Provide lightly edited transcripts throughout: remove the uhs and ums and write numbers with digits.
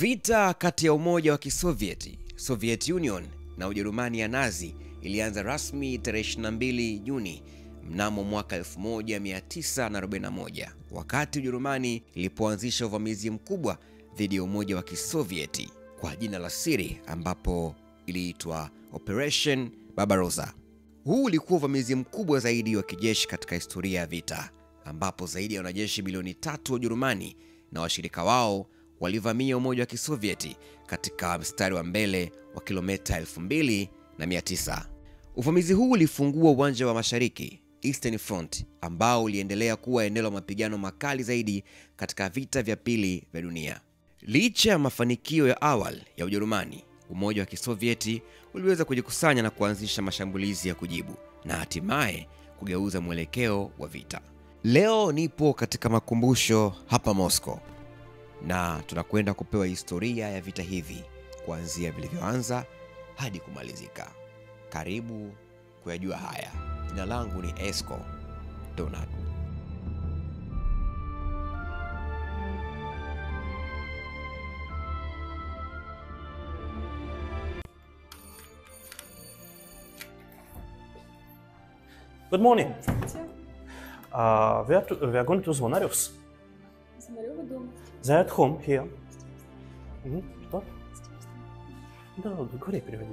Vita kati ya Umoja wa Kisovieti, Soviet Union, na Ujerumani ya Nazi ilianza rasmi tarehe 22 Juni mnamo mwaka 1941, wakati Ujerumani ilipoanzisha uvamizi mkubwa dhidi ya Umoja wa Kisovieti kwa jina la siri ambapo iliitwa Operation Barbarossa. Huu ulikuwa uvamizi mkubwa zaidi wa kijeshi katika historia ya vita, ambapo zaidi ya wanajeshi milioni 3 wa Ujerumani na washirika wao walivamia Umoja wa Kisovieti katika mstari wa mbele wa kilomita 2900. Uvamizi huu ulifungua uwanja wa Mashariki, Eastern Front, ambao uliendelea kuwa eneo la mapigano makali zaidi katika vita vya pili vya dunia. Licha ya mafanikio ya awali ya Ujerumani, Umoja wa Kisovieti uliweza kujikusanya na kuanzisha mashambulizi ya kujibu na hatimaye kugeuza mwelekeo wa vita. Leo nipo katika makumbusho hapa Moscow na tunakwenda kupewa historia ya vita hivi kuanzia vilivyoanza hadi kumalizika. Karibu kuyajua haya. Jina langu ni Esko Donald. Good morning. We are going to Zvonarevs. They're at home here. Что? Да, говори, переводи.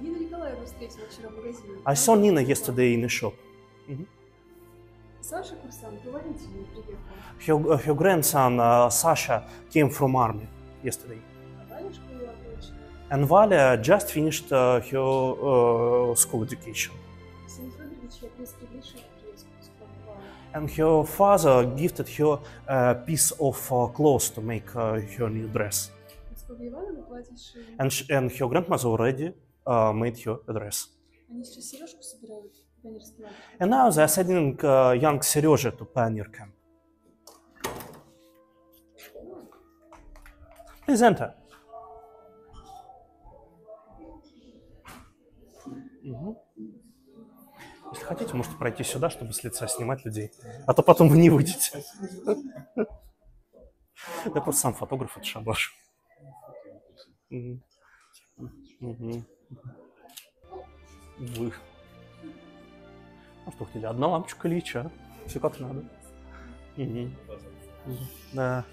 Нина Николаевна встретила вчера в магазине. I saw Nina yesterday in the shop. Саша курсант, руководитель приехал. Her grandson Sasha came from army yesterday. А Валя школу окончила. And Valia just finished her school education. Сын Федорович отнес приглашение к. And her father gifted her a piece of clothes to make her new dress. And her grandmother already made her a dress. And now they are sending young Serежа to pioneer camp. Please enter. Если хотите, можете пройти сюда, чтобы с лица снимать людей. А то потом вы не выйдете. Я просто сам фотограф, это шабаш. Вы. Ну что хотели? Одна лампочка или ча? Все как надо. Да.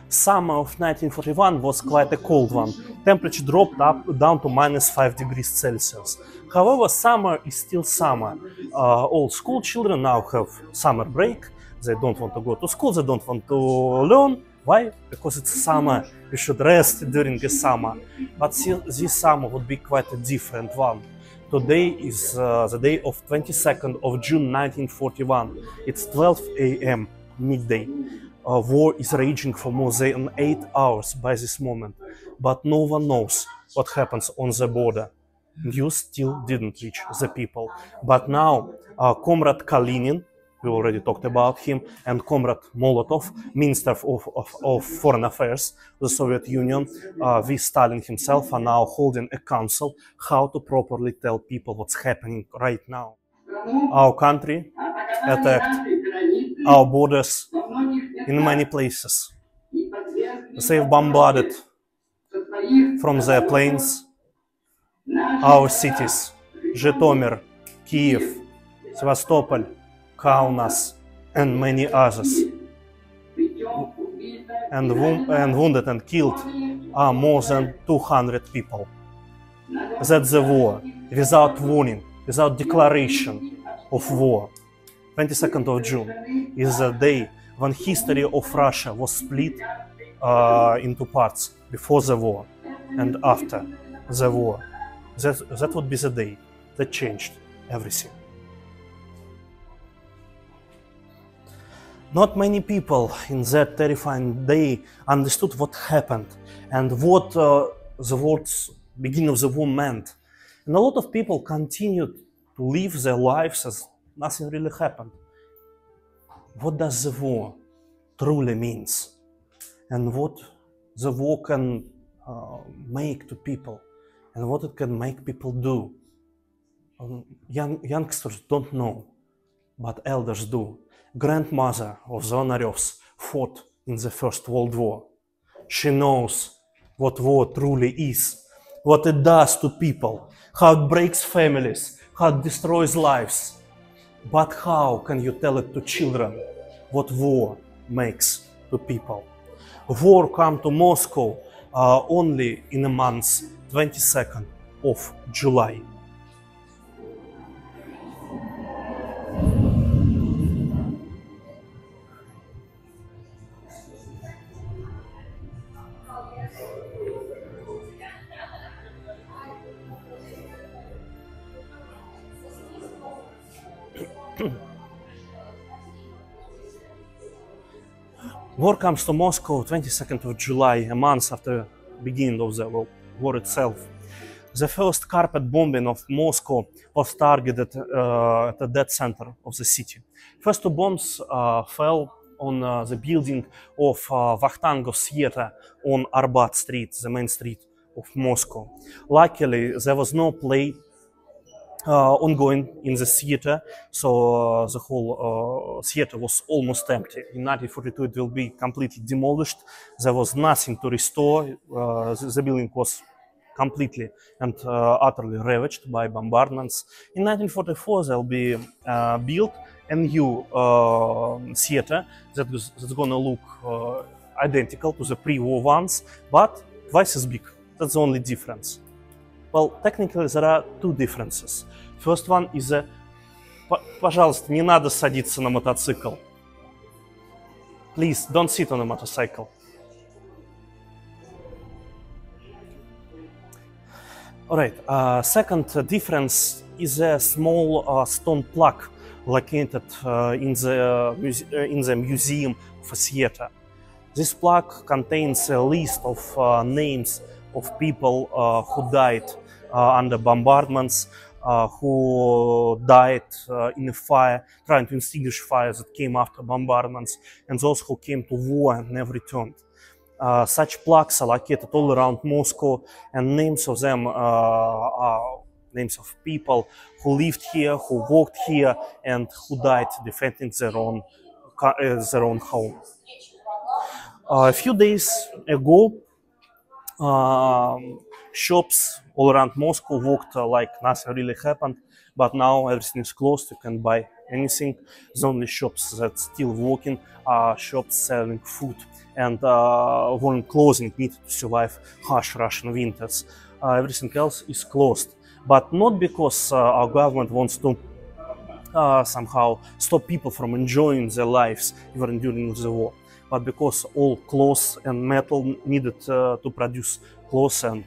Summer of 1941 was quite a cold one. Temperature dropped down to -5 degrees Celsius. However, summer is still summer. All school children now have summer break. They don't want to go to school, they don't want to learn. Why? Because it's summer. You should rest during the summer. But this summer would be quite a different one. Today is the day of 22nd of June 1941. It's 12 a.m. midday. War is raging for more than 8 hours by this moment, but no one knows what happens on the border. News still didn't reach the people. But now, Comrade Kalinin, we already talked about him, and Comrade Molotov, Minister of Foreign Affairs of the Soviet Union, with Stalin himself, are now holding a council how to properly tell people what's happening right now. Our country attacked our borders in many places. They've bombarded from their planes our cities: Zhytomyr, Kiev, Sevastopol, Kaunas, and many others. And wounded and killed are more than 200 people. That's the war, without warning, without declaration of war. 22nd of June is the day when history of Russia was split into parts, before the war and after the war. That would be the day that changed everything. Not many people in that terrifying day understood what happened and what the words beginning of the war meant. And a lot of people continued to live their lives as nothing really happened. What does the war truly means? And what the war can make to people? And what it can make people do? Youngsters don't know, but elders do. Grandmother of Zvonarevs fought in the First World War. She knows what war truly is, what it does to people, how it breaks families, how it destroys lives. But how can you tell it to children what war makes to people? War come to Moscow only in a month, 22nd of July. War comes to Moscow 22nd of July, a month after beginning of the war itself. The first carpet bombing of Moscow was targeted at the dead center of the city. First two bombs fell on the building of Vakhtangov theater on Arbat Street, the main street of Moscow. Luckily, there was no play ongoing in the theater, so the whole theater was almost empty. In 1942 it will be completely demolished. There was nothing to restore. The building was completely and utterly ravaged by bombardments. In 1944 there will be built a new theater that's gonna look identical to the pre-war ones, but twice as big. That's the only difference. Well, technically there are two differences. First one is a... Пожалуйста, не надо садиться на мотоцикл. Please, don't sit on a motorcycle. Alright, second difference is a small stone plaque located in the museum of a theater. This plaque contains a list of names of people who died under bombardments, who died in a fire, trying to extinguish fires that came after bombardments, and those who came to war and never returned. Such plaques are located all around Moscow, and names of them are names of people who lived here, who worked here, and who died defending their own home. A few days ago, shops all around Moscow worked like nothing really happened, but now everything is closed, you can buy anything. The only shops that still working are shops selling food and warm clothing needed to survive harsh Russian winters. Everything else is closed, but not because our government wants to somehow stop people from enjoying their lives even during the war, but because all clothes and metal needed to produce clothes and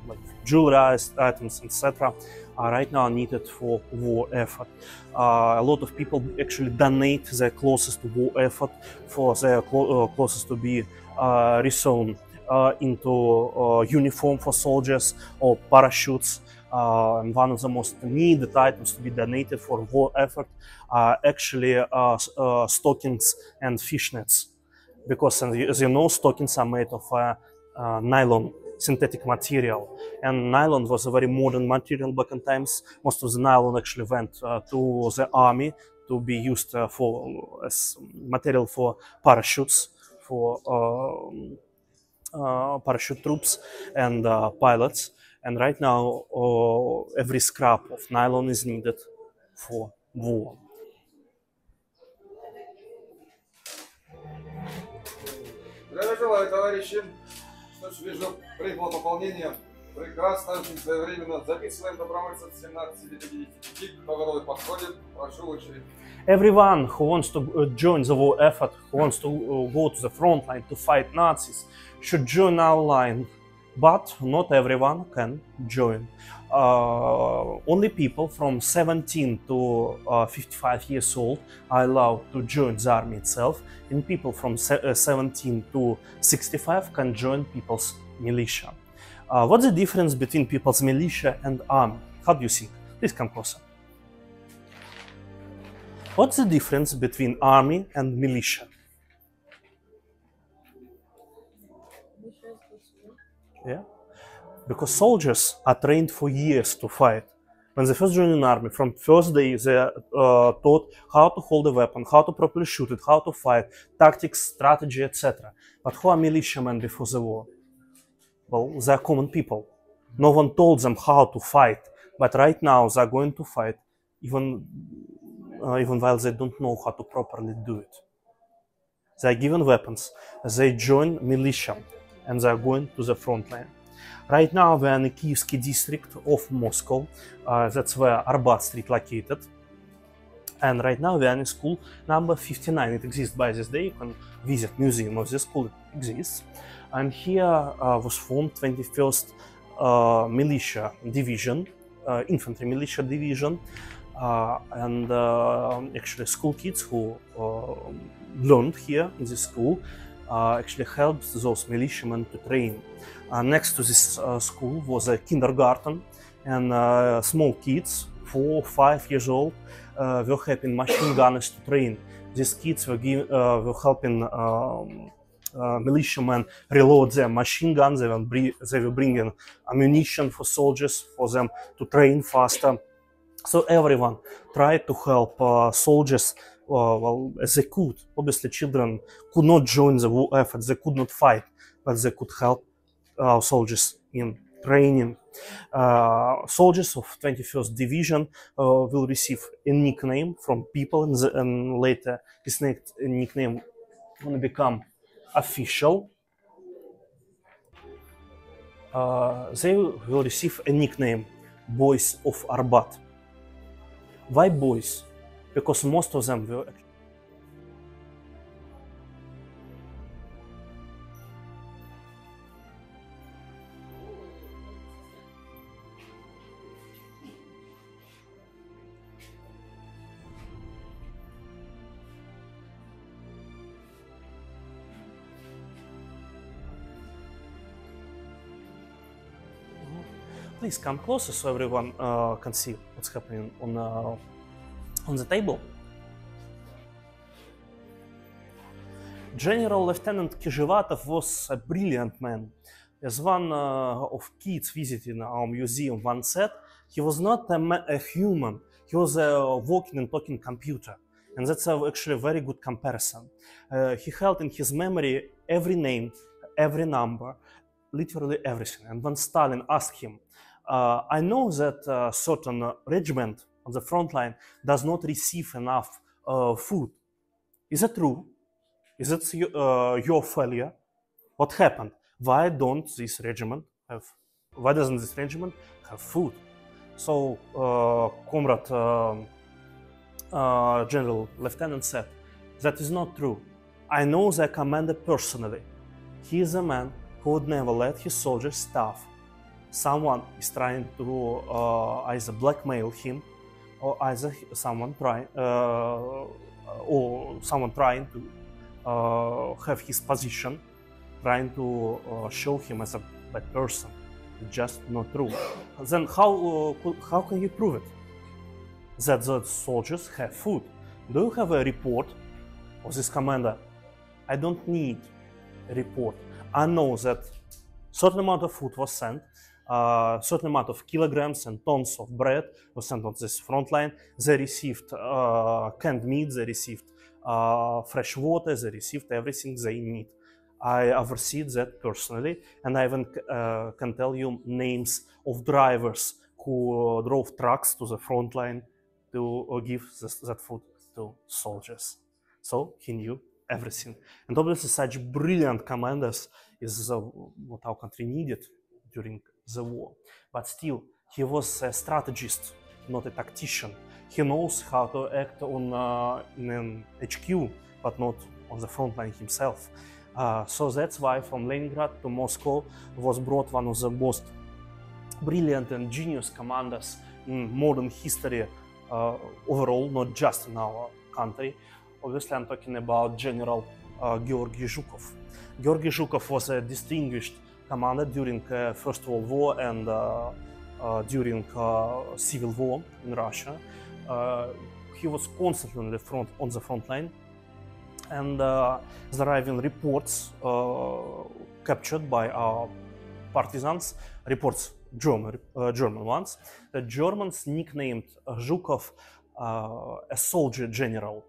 like jewelry items, etc., are right now needed for war effort. A lot of people actually donate their clothes to war effort, for their clothes to be resewn into uniform for soldiers or parachutes. And one of the most needed items to be donated for war effort are actually stockings and fishnets. Because, as you know, stockings are made of nylon, synthetic material, and nylon was a very modern material back in times. Most of the nylon actually went to the army to be used as material for parachutes, for parachute troops and pilots. And right now, every scrap of nylon is needed for war. Здравия желаю, товарищи. Что ж, вижу, прибыло пополнение. Прекрасно, очень своевременно. Записываем добровольцев 17 до 55, кто готовы подходит. Прошу очередь. Everyone who wants to join the war effort, who wants to go to the front line to fight Nazis, should join our line. But not everyone can join. Only people from 17 to 55 years old are allowed to join the army itself, and people from 17 to 65 can join people's militia. What's the difference between people's militia and army? How do you think? Please come closer. What's the difference between army and militia? Yeah, because soldiers are trained for years to fight, When they first joined an army, from first day they taught how to hold a weapon, how to properly shoot it, how to fight, tactics, strategy, etc. But who are militiamen before the war? Well, they are common people. No one told them how to fight, but right now they are going to fight, even while they don't know how to properly do it. They are given weapons, they join militia, and they are going to the front line. Right now we are in the Kievsky district of Moscow, that's where Arbat Street located. And right now we are in school number 59. It exists by this day. You can visit museum of this school, it exists. And here was formed 21st Militia Division, Infantry Militia Division. And actually school kids who learned here in this school actually helped those militiamen to train. Next to this school was a kindergarten, and small kids, 4 or 5 years old, were helping machine gunners to train. These kids were helping militiamen reload their machine guns. They were bringing ammunition for soldiers for them to train faster. So everyone tried to help soldiers well, as they could. Obviously, children could not join the war effort, they could not fight, but they could help soldiers in training. Soldiers of 21st Division will receive a nickname from people, and later this nickname will become official. They will receive a nickname, Boys of Arbat. Why boys? Because most of them were Please come closer so everyone can see what's happening on the table. General Lieutenant Kizhivatov was a brilliant man. As one of kids visiting our museum once said, he was not a human, he was a walking and talking computer. And that's actually a very good comparison. He held in his memory every name, every number, literally everything. And when Stalin asked him, I know that a certain regiment on the front line does not receive enough food. Is it true? Is it your failure? What happened? Why doesn't this regiment have food? So Comrade General Lieutenant said, that is not true. I know the commander personally. He is a man who would never let his soldiers starve. Someone is trying to either blackmail him, or either someone trying to have his position, trying to show him as a bad person. It's just not true. Then how can you prove it? That the soldiers have food. Do you have a report of this commander? I don't need a report. I know that certain amount of food was sent, certain amount of kilograms and tons of bread was sent on this front line. They received canned meat, they received fresh water, they received everything they need. I oversee that personally, and I even can tell you names of drivers who drove trucks to the front line to give that food to soldiers. So he knew everything. And obviously such brilliant commanders is what our country needed during the war. But still, he was a strategist, not a tactician. He knows how to act on in an HQ, but not on the front line himself. So that's why from Leningrad to Moscow was brought one of the most brilliant and genius commanders in modern history overall, not just in our country. Obviously, I'm talking about General Georgy Zhukov. Georgy Zhukov was a distinguished commander during First World War and during Civil War in Russia. He was constantly on the front line, and there are even reports captured by our partisans, reports German ones, that Germans nicknamed Zhukov a soldier general.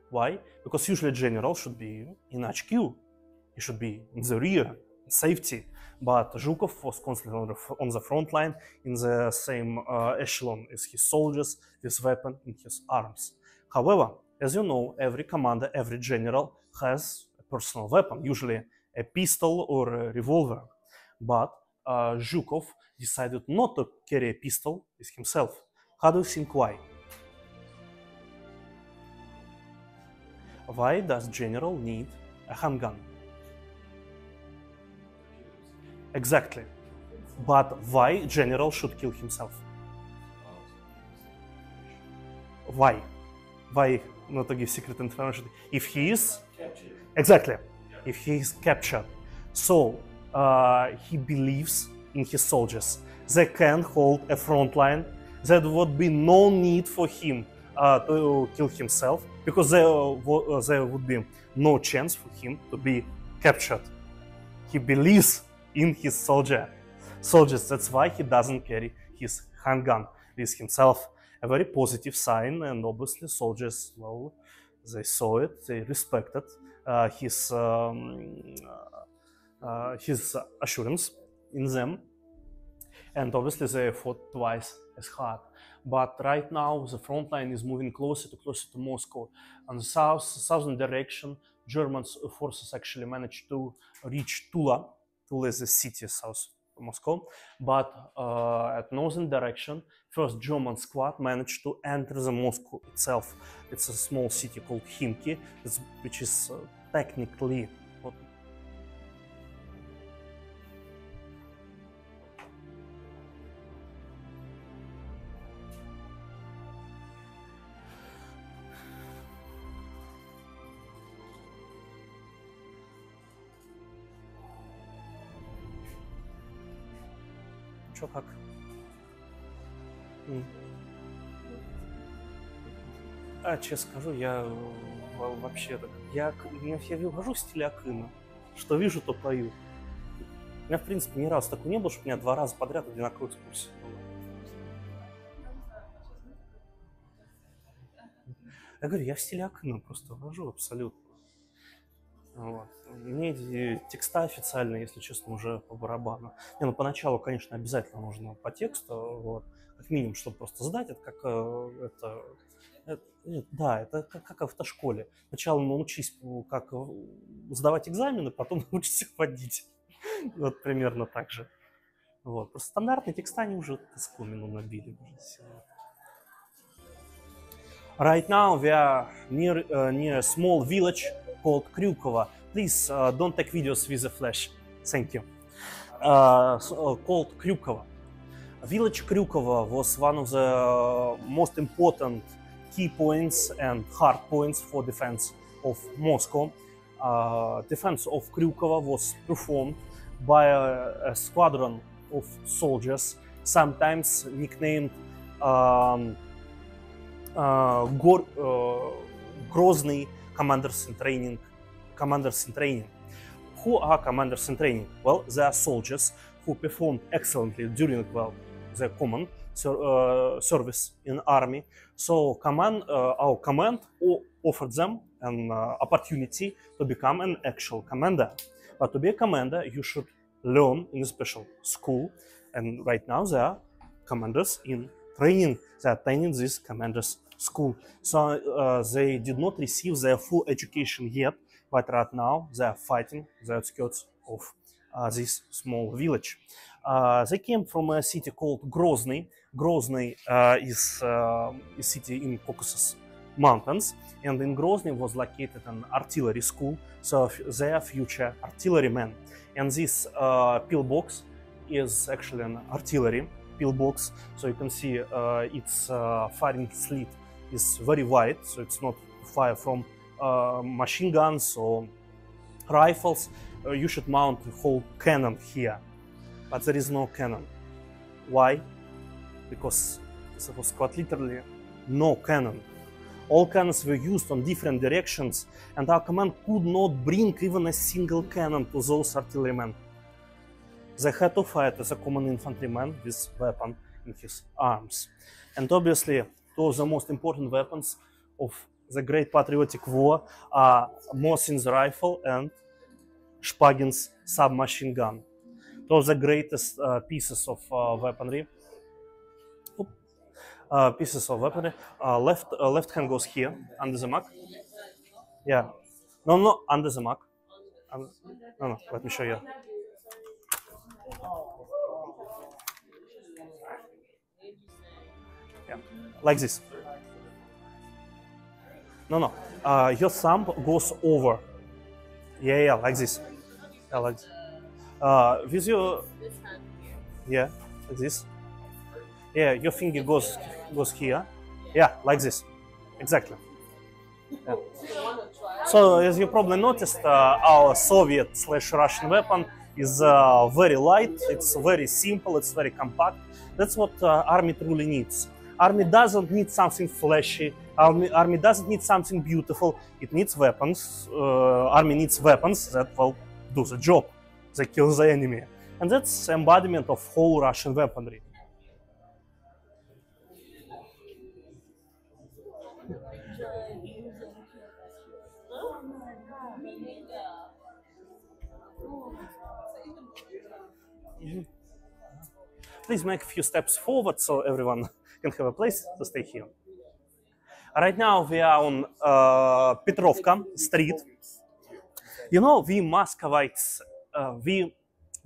Why? Because usually a general should be in HQ, he should be in the rear, safety. But Zhukov was constantly on the front line, in the same echelon as his soldiers, with weapon in his arms. However, as you know, every commander, every general has a personal weapon, usually a pistol or a revolver. But Zhukov decided not to carry a pistol with himself. How do you think why? Why does general need a handgun? Exactly. But why general should kill himself? Why? Why not to give secret information? If he is... Exactly. If he is captured. So, he believes in his soldiers. They can hold a front line. There would be no need for him to kill himself, because there would be no chance for him to be captured. He believes in his soldiers. That's why he doesn't carry his handgun with himself. A very positive sign, and obviously soldiers, well, they saw it, they respected his assurance in them, and obviously they fought twice as hard. But right now the front line is moving closer to Moscow. On the southern direction, German forces actually managed to reach Tula. Tula is a city south of Moscow. But at northern direction, first German squad managed to enter the Moscow itself. It's a small city called Khimki, which is technically Чё как? Честно скажу, я вообще так... Я вожу в стиле Акына. Что вижу, то пою. У меня, в принципе, ни разу такого не было, что у меня 2 раза подряд одинаковая экскурсия была. Я говорю, я в стиле Акына просто вожу абсолютно. Вот. Мне текста официально, если честно, уже по барабану. Не, ну поначалу, конечно, обязательно нужно по тексту, вот, как минимум, чтобы просто сдать. Это как это как в автошколе. Сначала научись, как сдавать экзамены, потом научись их водить. Вот примерно так же. Вот. Просто стандартные текста они уже скомину набили. Right now we are near a small village called Kryukovo. Please don't take videos with a flash. Thank you. Called Kryukovo. Village Kryukovo was one of the most important key points and hard points for defense of Moscow. Defense of Kryukovo was performed by a squadron of soldiers, sometimes nicknamed Grozny commanders in training. Who are commanders in training? Well, they are soldiers who performed excellently during their command service in army. So our command offered them an opportunity to become an actual commander. But to be a commander, you should learn in a special school. And right now they are commanders in training. They are attending this commanders school. So they did not receive their full education yet, but right now they are fighting the outskirts of this small village. They came from a city called Grozny. Grozny is a city in Caucasus Mountains, and in Grozny was located an artillery school, so they are future artillerymen. And this pillbox is actually an artillery pillbox, so you can see its firing slit is very wide, so it's not fire from machine guns or rifles. You should mount a whole cannon here, but there is no cannon. Why? Because there was quite literally no cannon. All cannons were used on different directions, and our command could not bring even a single cannon to those artillerymen. they had to fight as a common infantryman with weapon in his arms. And obviously, two of the most important weapons of the Great Patriotic War are Mosin's rifle and Shpagin's submachine gun. Those are the greatest pieces of weaponry. Left hand goes here under the mug. Yeah, no, under the mug. No, let me show you. Yeah, like this. No, your thumb goes over. Yeah, like this. Yeah, like this. With your, yeah, like this. Yeah, your finger goes here. Yeah, like this. Exactly. Yeah. So, as you probably noticed, our Soviet/Russian weapon is very light. It's very simple. It's very compact. That's what army truly needs. Army doesn't need something flashy. Army doesn't need something beautiful. It needs weapons. Army needs weapons that will do the job. They kill the enemy. And that's embodiment of whole Russian weaponry. Please make a few steps forward so everyone can have a place to stay here. Right now we are on Petrovka street. You know, we Muscovites, we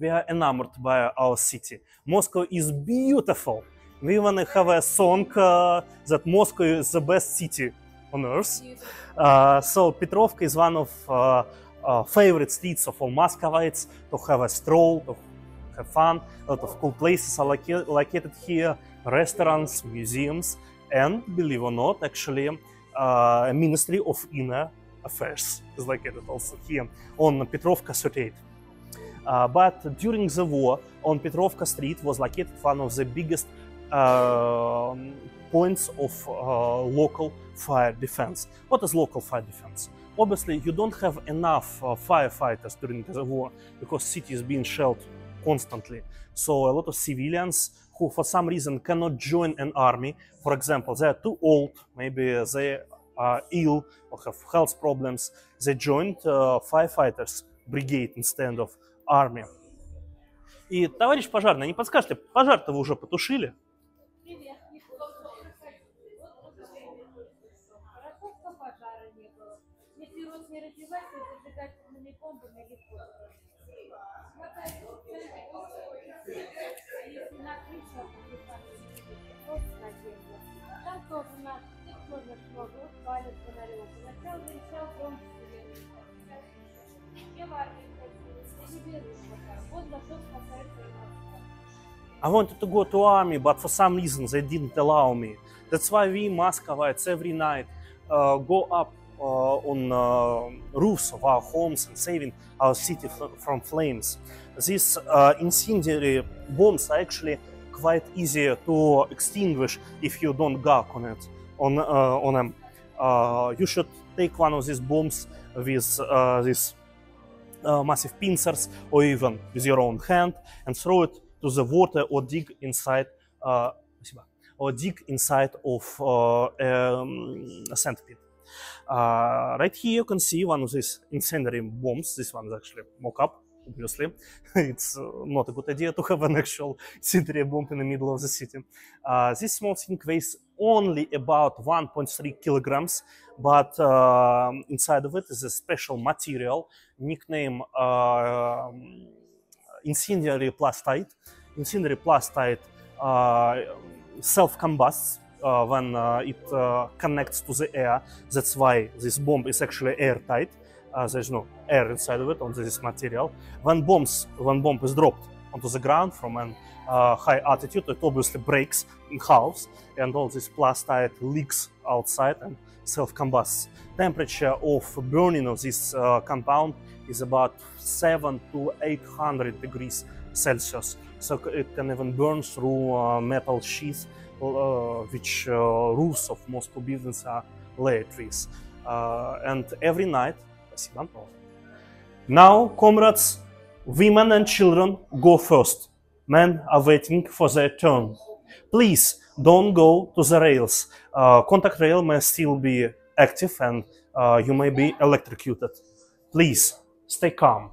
are enamored by our city. Moscow is beautiful. We even have a song that Moscow is the best city on earth. So Petrovka is one of favorite streets of all Muscovites to have a stroll, to have fun. A lot of cool places are located here, restaurants, museums, and believe it or not, actually, a Ministry of Inner Affairs is located also here on Petrovka 38. But during the war, on Petrovka Street was located one of the biggest points of local fire defense. What is local fire defense? Obviously, you don't have enough firefighters during the war because city is being shelled constantly. So a lot of civilians who for some reason cannot join an army, for example, they are too old, maybe they are ill or have health problems, they joined firefighters brigade instead of army. И, товарищ пожарный, не подскажете, пожар-то вы уже потушили? Привет. Хорошо, что пожара не было. Если рот не раздевается, зажигательными бомбами легко. Если на крыше, просто на землю. Там тоже можно много палец фонарем. Сначала решал дом я в армии ходила, не беру пока. Вот за что спасается I wanted to go to army, but for some reason they didn't allow me. That's why we Muscovites every night go up on roofs of our homes and saving our city from flames. These incendiary bombs are actually quite easier to extinguish if you don't gawk on it, on them. You should take one of these bombs with these massive pincers or even with your own hand and throw it to the water or dig inside of a sand pit. Right here you can see one of these incendiary bombs. This one is actually mock-up, obviously. It's not a good idea to have an actual incendiary bomb in the middle of the city. This small thing weighs only about 1.3 kilograms, but inside of it is a special material, nicknamed incendiary plastite. Incendiary plastite self-combusts when it connects to the air. That's why this bomb is actually airtight. There's no air inside of it on this material. When bomb is dropped onto the ground from a high altitude, it obviously breaks in halves, and all this plastite leaks outside and self-combusts. Temperature of burning of this compound is about 700 to 800 degrees Celsius. So it can even burn through metal sheaths, which roofs of Moscow buildings are laid with. And every night, now, comrades, Women and children go first. Men are waiting for their turn. Please don't go to the rails. Contact rail may still be active and you may be electrocuted. Please stay calm.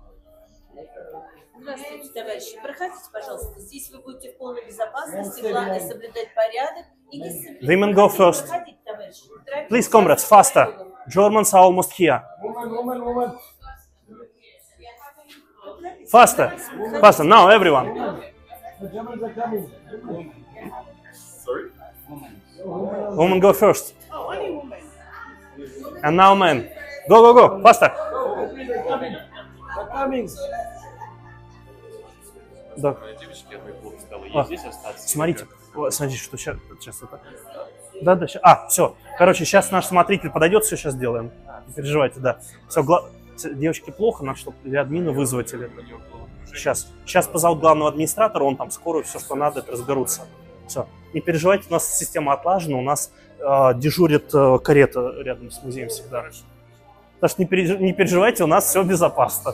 Здравствуйте, товарищи. Проходите, пожалуйста. Здесь вы будете в полной безопасности. Главное соблюдать порядок и дисциплину. Women go first. Проходите, товарищи. Please, comrades, faster. Germans are almost here. Faster, faster. Now, everyone. Sorry? Women go first. And now, men. Go, go, go. Faster. Да. Девочки, мой клуб стало А, здесь остаться. Смотрите, смотрите, что сейчас это. Да, да, сейчас. Все. Короче, сейчас наш смотритель подойдет, все сейчас сделаем. Не переживайте, да. Все, девочки плохо, нам чтобы или админа вызвать, или сейчас. Сейчас позовут главного администратора, он там скоро все, что надо, это разберутся. Все. Не переживайте, у нас система отлажена, у нас дежурит карета рядом с музеем всегда. Так что не переживайте, у нас все безопасно.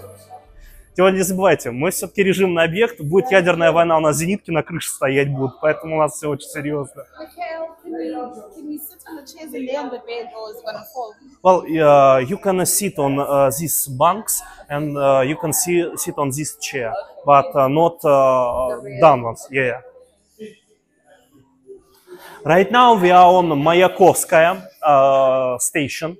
Тем не забывайте, мы все-таки режимный объект, будет ядерная война, у нас зенитки на крыше стоять будут, поэтому у нас все очень серьезно. Well, you can sit on these bunks and you can sit on this chair, but not down ones. Yeah. Right now we are on Mayakovskaya station.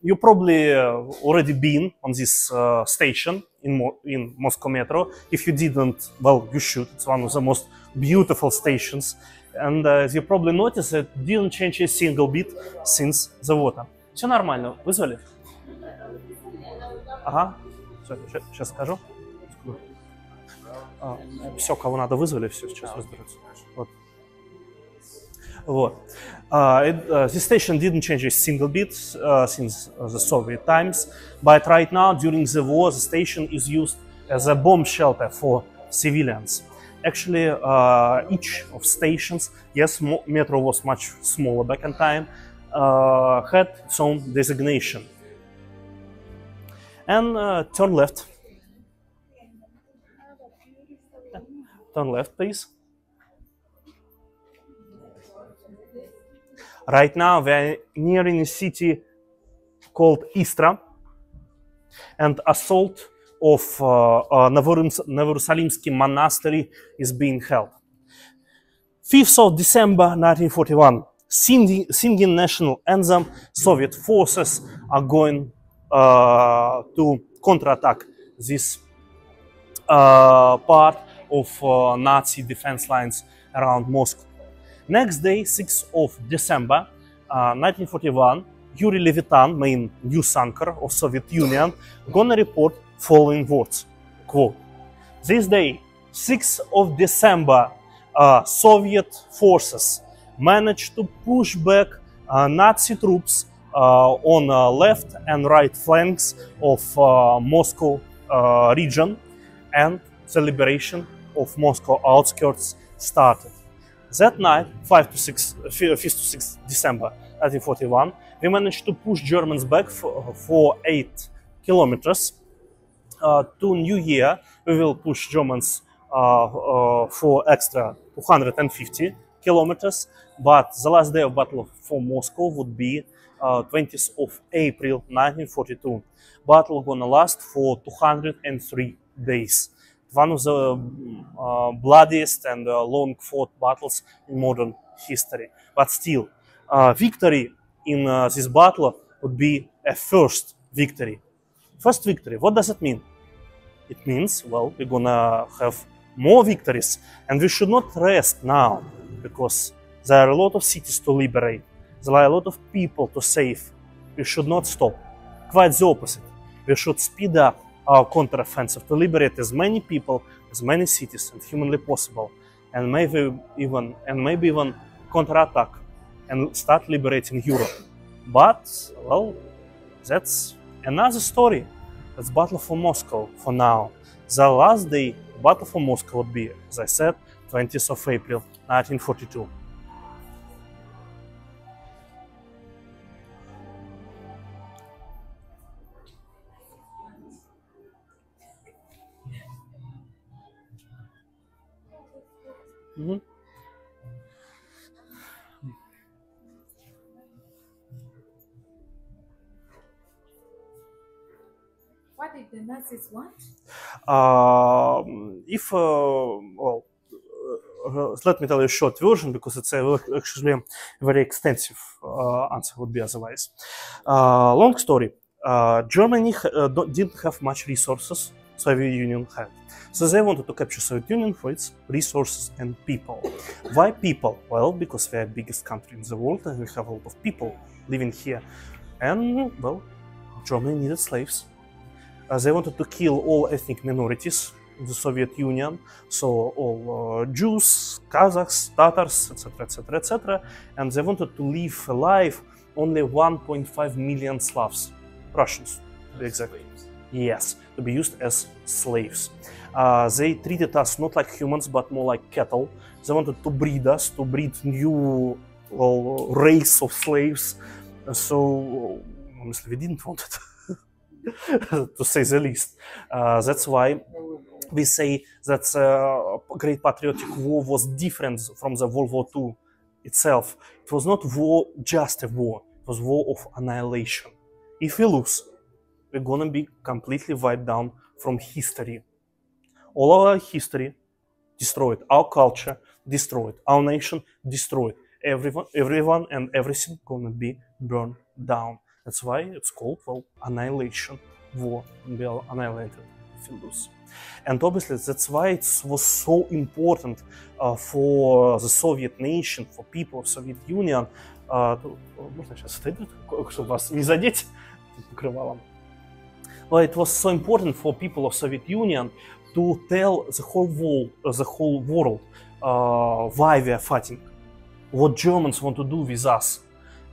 You probably already been on this station in Moscow Metro. If you didn't, well, you should. It's one of the most beautiful stations. And as you probably noticed, it didn't change a single bit since the VITA. Все нормально. Вызвали? Ага. Сейчас скажу. Все, кого надо, вызвали, все, сейчас разберутся. Вот. Вот. This station didn't change a single bit since the Soviet times, but right now, during the war, the station is used as a bomb shelter for civilians. Actually, each of stations, yes, metro was much smaller back in time, had its own designation. And turn left. Turn left, please. Right now we are nearing a city called Istra, and assault of Novoyerusalimsky monastery is being held. 5th of December 1941, singing national anthem, Soviet forces are going to counterattack this part of Nazi defense lines around Moscow. Next day, 6th of December 1941, Yuri Levitan, main news anchor of Soviet Union, gonna report following words, quote, "This day, 6th of December, Soviet forces managed to push back Nazi troops on left and right flanks of Moscow region, and the liberation of Moscow outskirts started." That night, 5th to 6th December 1941, we managed to push Germans back for 8 kilometers. To New Year, we will push Germans for extra 250 kilometers, but the last day of battle for Moscow would be 20th of April 1942. Battle gonna last for 203 days. One of the bloodiest and long fought battles in modern history. But still, victory in this battle would be a first victory. First victory, what does it mean? It means, well, we're gonna have more victories, and we should not rest now, because there are a lot of cities to liberate. There are a lot of people to save. We should not stop. Quite the opposite. We should speed up our counteroffensive to liberate as many people, as many cities as humanly possible, and maybe even counterattack and start liberating Europe. But, well, that's another story. That's Battle for Moscow for now. The last day, Battle for Moscow would be, as I said, 20th of April 1942. Mhm. What did the Nazis want? Let me tell you a short version because it's actually a very extensive answer would be otherwise. Long story. Germany didn't have much resources. Soviet Union had. So they wanted to capture Soviet Union for its resources and people. Why people? Well, because we are the biggest country in the world and we have a lot of people living here. And, well, Germany needed slaves. They wanted to kill all ethnic minorities in the Soviet Union, so all Jews, Kazakhs, Tatars, etc., etc., etc., and they wanted to leave alive only 1.5 million Slavs, Russians, to be exact. Yes, to be used as slaves. They treated us not like humans, but more like cattle. They wanted to breed us, to breed new race of slaves. So, honestly, we didn't want it. To say the least. That's why we say that Great Patriotic War was different from the World War II itself. It was not war, just a war. It was war of annihilation. If we lose, we're gonna be completely wiped down from history. All our history destroyed, our culture destroyed, our nation destroyed. Everyone and everything gonna be burned down. That's why it's called, well, annihilation war. We are annihilated if we lose. And obviously that's why it was so important for the Soviet nation, for people of Soviet Union. Можно сейчас отойду, чтобы вас не задеть покрывалом. Well, it was so important for people of Soviet Union to tell the whole world why we are fighting, what Germans want to do with us.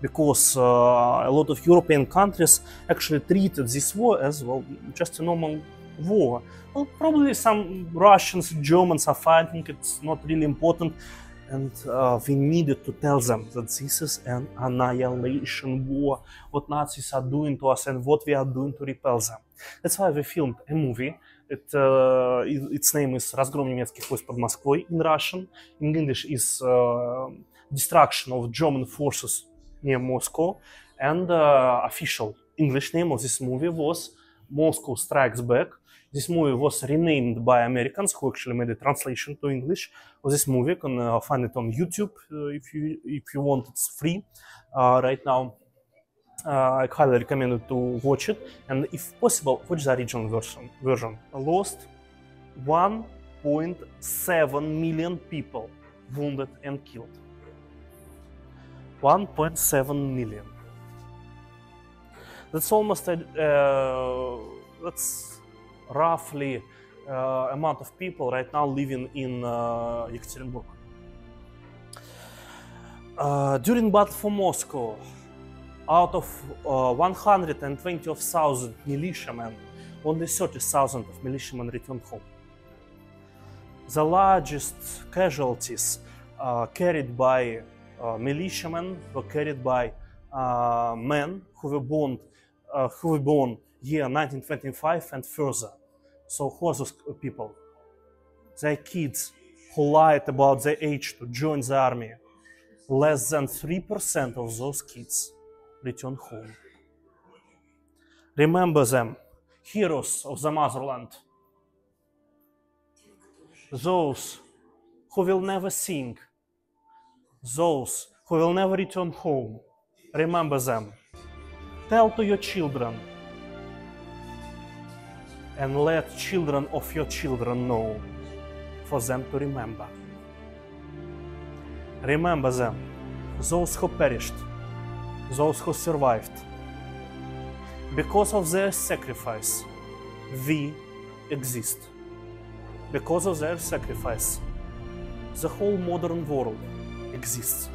Because a lot of European countries actually treated this war as, well, just a normal war. Well, probably some Russians, Germans are fighting, it's not really important. And we needed to tell them that this is an annihilation war, what Nazis are doing to us and what we are doing to repel them. That's why we filmed a movie. Its name is «Разгром немецких войск под Москвой» in Russian. In English is «Destruction of German forces near Moscow», and official English name of this movie was Moscow Strikes Back. This movie was renamed by Americans who actually made a translation to English of this movie. You can find it on YouTube if you want. It's free right now. I highly recommend you to watch it, and if possible, watch the original version. Lost 1.7 million people wounded and killed. 1.7 million. That's almost that's roughly amount of people right now living in Yekaterinburg. During battle for Moscow, out of 120,000 militiamen, only 30,000 of militiamen returned home. The largest casualties carried by militiamen were carried by men who were born year 1925 and further. So who are those people? They're kids who lied about their age to join the army. Less than 3% of those kids return home. Remember them, heroes of the motherland. Those who will never sing. Those who will never return home. Remember them. Tell to your children. And let children of your children know, for them to remember. Remember them, those who perished, those who survived. Because of their sacrifice, we exist. Because of their sacrifice, the whole modern world exists.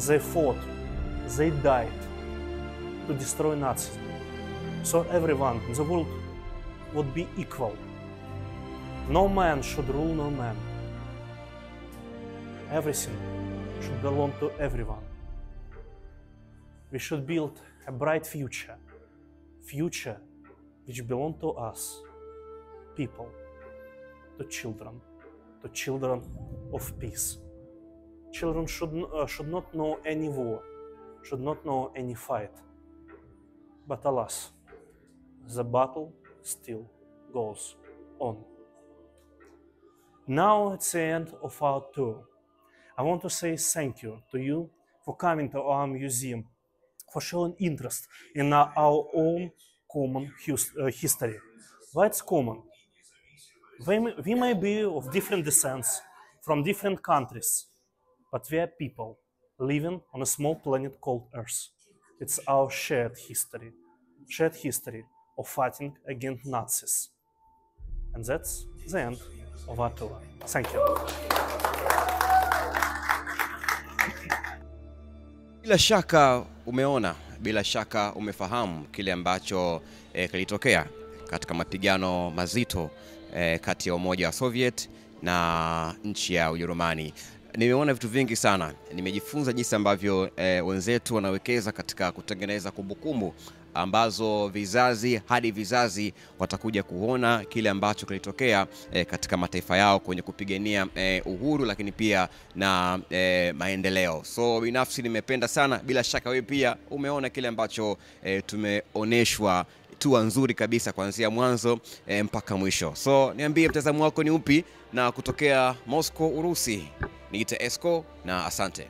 They fought, they died to destroy Nazism. So everyone in the world would be equal. No man should rule no man. Everything should belong to everyone. We should build a bright future which belongs to us, people, to children, to children of peace. Children should not know any war, should not know any fight. But alas, the battle still goes on. Now it's the end of our tour. I want to say thank you to you for coming to our museum, for showing interest in our own common history. Why it's common? We may be of different descents, from different countries, but we are people living on a small planet called Earth. It's our shared history of fighting against Nazis. And that's the end of our tour. Thank you. Bila shaka umeona, bila shaka umefahamu kile ambacho kilitokea katika mapigano mazito kati ya Umoja wa Soviet na nchi ya Ujerumani. Nimeona vitu vingi sana. Nimejifunza jinsi ambavyo wenzetu wanawekeza katika kutengeneza kumbukumbu ambazo vizazi hadi vizazi watakuja kuona kile ambacho kilitokea katika mataifa yao kwenye kupigania uhuru, lakini pia na maendeleo. So binafsi nimependa sana. Bila shaka wewe pia umeona kile ambacho tumeoneshwa, tour nzuri kabisa kuanzia mwanzo mpaka mwisho. So niambie mtazamo wako ni upi, na kutokea Moscow, Urusi, niite Esko na asante.